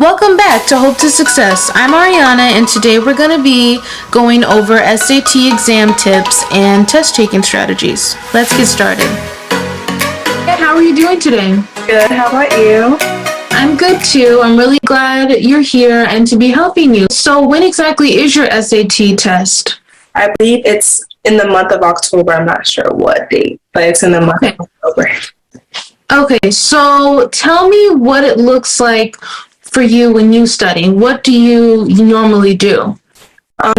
Welcome back to Hope to Success. I'm Ariana, and today we're going to be going over SAT exam tips and test taking strategies. Let's get started. How are you doing today? Good. How about you? I'm good too. I'm really glad you're here and to be helping you. So, when exactly is your SAT test? I believe it's in the month of October. I'm not sure what date, but it's in the month of October. Okay, so tell me what it looks like for you when you study. What do you normally do?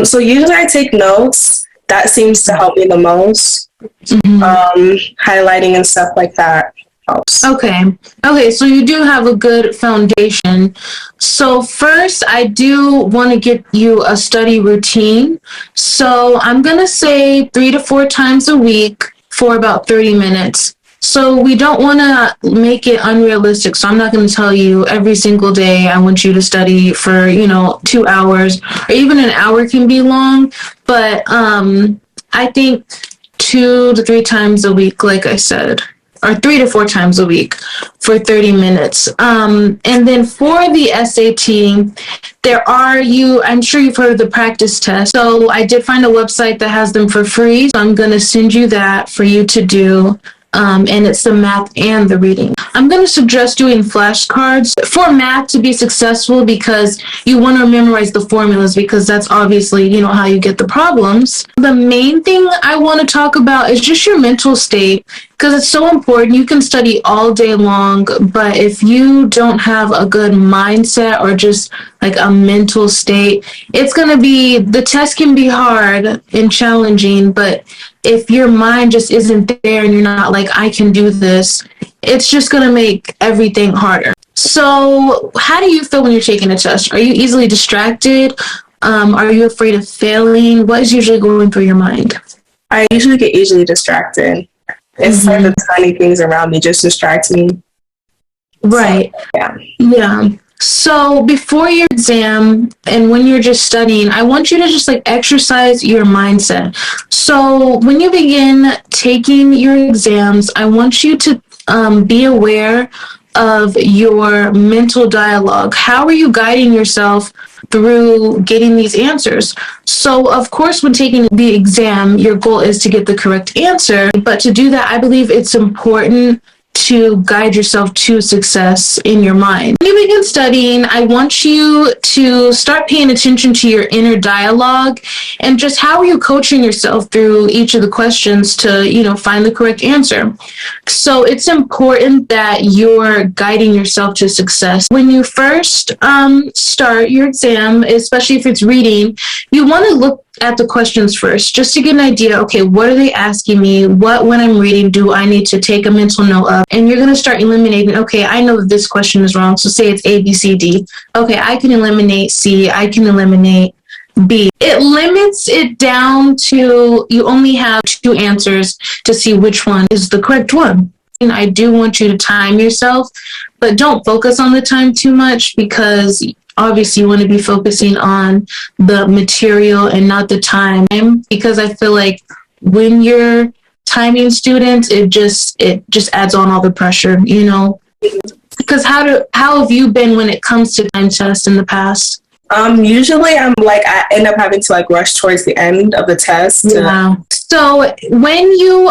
So usually I take notes. That seems to help me the most. Highlighting and stuff like that helps. Okay, so you do have a good foundation. So first, I do want to give you a study routine. So I'm going to say 3 to 4 times a week for about 30 minutes. So we don't want to make it unrealistic. So I'm not going to tell you every single day I want you to study for, 2 hours, or even an hour can be long. But I think 2 to 3 times a week, like I said, or 3 to 4 times a week for 30 minutes. And then for the SAT, I'm sure you've heard of the practice test. So I did find a website that has them for free. So I'm going to send you that for you to do. And it's the math and the reading. I'm going to suggest doing flashcards for math to be successful because you want to memorize the formulas because that's obviously, how you get the problems. The main thing I want to talk about is just your mental state because it's so important. You can study all day long, but if you don't have a good mindset or just like a mental state, the test can be hard and challenging, but if your mind just isn't there and you're not like, I can do this, it's just going to make everything harder. So how do you feel when you're taking a test? Are you easily distracted? Are you afraid of failing? What is usually going through your mind? I usually get easily distracted. It's like the tiny things around me just distract me. Right. So, yeah. So before your exam and when you're just studying, I want you to just exercise your mindset. So when you begin taking your exams, I want you to be aware of your mental dialogue. How are you guiding yourself through getting these answers? So of course, when taking the exam, your goal is to get the correct answer. But to do that, I believe it's important to guide yourself to success in your mind. When you begin studying, I want you to start paying attention to your inner dialogue and just how are you coaching yourself through each of the questions to, find the correct answer. So it's important that you're guiding yourself to success. When you first start your exam, especially if it's reading, you want to look at the questions first, just to get an idea, okay, what are they asking me? What, when I'm reading, do I need to take a mental note of? And you're going to start eliminating, okay, I know that this question is wrong. So say it's A, B, C, D. Okay, I can eliminate C. I can eliminate B. It limits it down to you only have 2 answers to see which one is the correct one. And I do want you to time yourself, but don't focus on the time too much because obviously you want to be focusing on the material and not the time, because I feel like when you're timing students, it just adds on all the pressure, because how have you been when it comes to time tests in the past? Usually I end up having to rush towards the end of the test. Yeah. So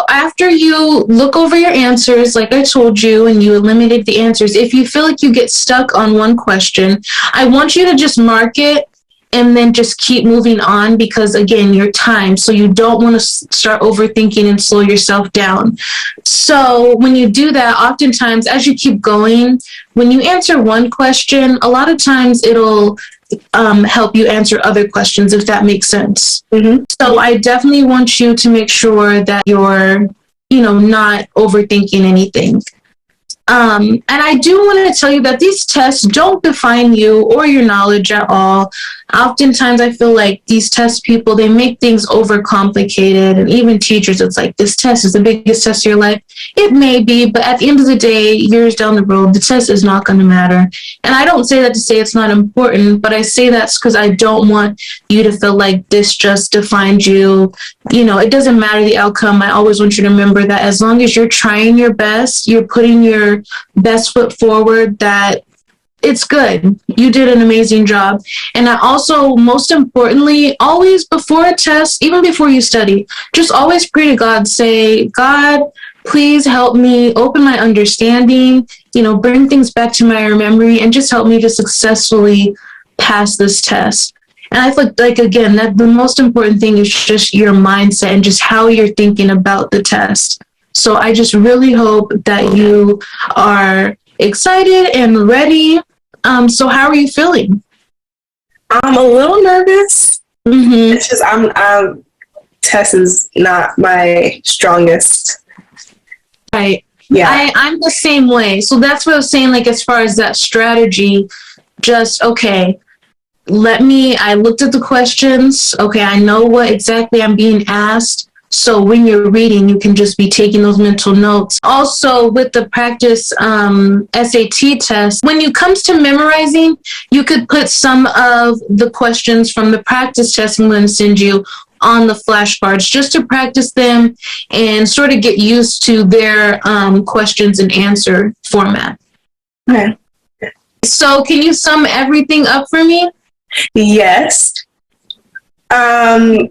after you look over your answers, like I told you, and you eliminate the answers, if you feel like you get stuck on one question, I want you to just mark it and then just keep moving on because, again, your time. So you don't want to start overthinking and slow yourself down. So when you do that, oftentimes, as you keep going, when you answer one question, a lot of times it'll help you answer other questions, if that makes sense. So I definitely want you to make sure that you're, not overthinking anything. And I do want to tell you that these tests don't define you or your knowledge at all. Oftentimes, I feel like these test people, they make things overcomplicated. And even teachers, it's like, this test is the biggest test of your life. It may be, but at the end of the day, years down the road, the test is not going to matter. And I don't say that to say it's not important, but I say that's because I don't want you to feel like this just defines you. It doesn't matter the outcome. I always want you to remember that as long as you're trying your best, you're putting your best foot forward, that it's good. You did an amazing job. And I also, most importantly, always before a test, even before you study, just always pray to God. Say, God, please help me open my understanding, bring things back to my memory, and just help me to successfully pass this test. And I feel like again, that the most important thing is just your mindset and just how you're thinking about the test. So I just really hope that you are excited and ready. So how are you feeling? I'm a little nervous. Mm-hmm. It's just test is not my strongest. Right. Yeah. I'm the same way. So that's what I was saying, like, as far as that strategy, just, okay, I looked at the questions. Okay, I know what exactly I'm being asked. So when you're reading, you can just be taking those mental notes. Also, with the practice SAT test, when it comes to memorizing, you could put some of the questions from the practice test I'm going to send you on the flashcards just to practice them and sort of get used to their questions and answer format. Okay. So can you sum everything up for me? Yes.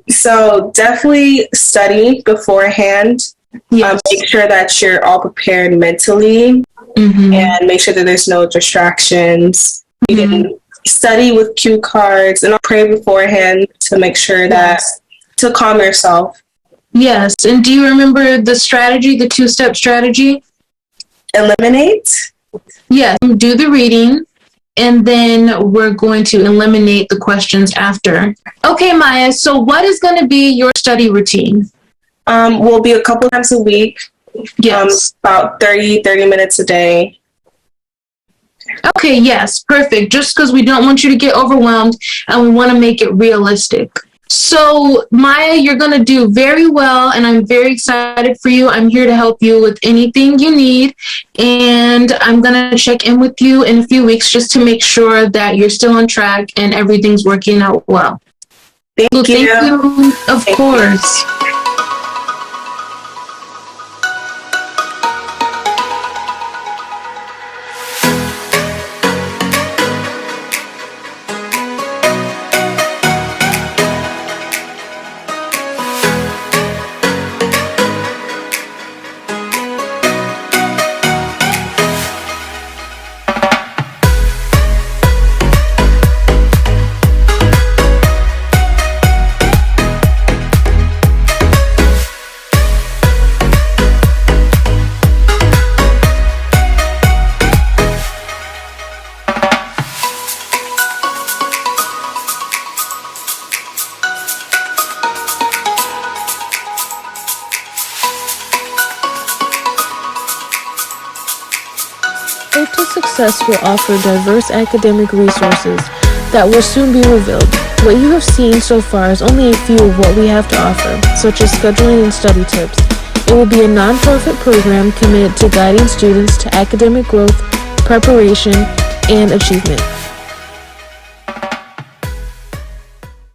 So definitely study beforehand. Yes. Make sure that you're all prepared mentally, and make sure that there's no distractions. You can study with cue cards and pray beforehand to make sure that to calm yourself. Yes. And do you remember the strategy, the 2-step strategy? Eliminate. Yes. Do the reading, and then we're going to eliminate the questions after. Okay, Maya, so what is going to be your study routine? Will be a couple times a week. Yes. About 30 minutes a day. Okay, yes, perfect. Just because we don't want you to get overwhelmed and we want to make it realistic. So, Maya, you're going to do very well, and I'm very excited for you. I'm here to help you with anything you need, and I'm going to check in with you in a few weeks just to make sure that you're still on track and everything's working out well. Thank you. Of course. Road to Success will offer diverse academic resources that will soon be revealed. What you have seen so far is only a few of what we have to offer, such as scheduling and study tips. It will be a non-profit program committed to guiding students to academic growth, preparation, and achievement.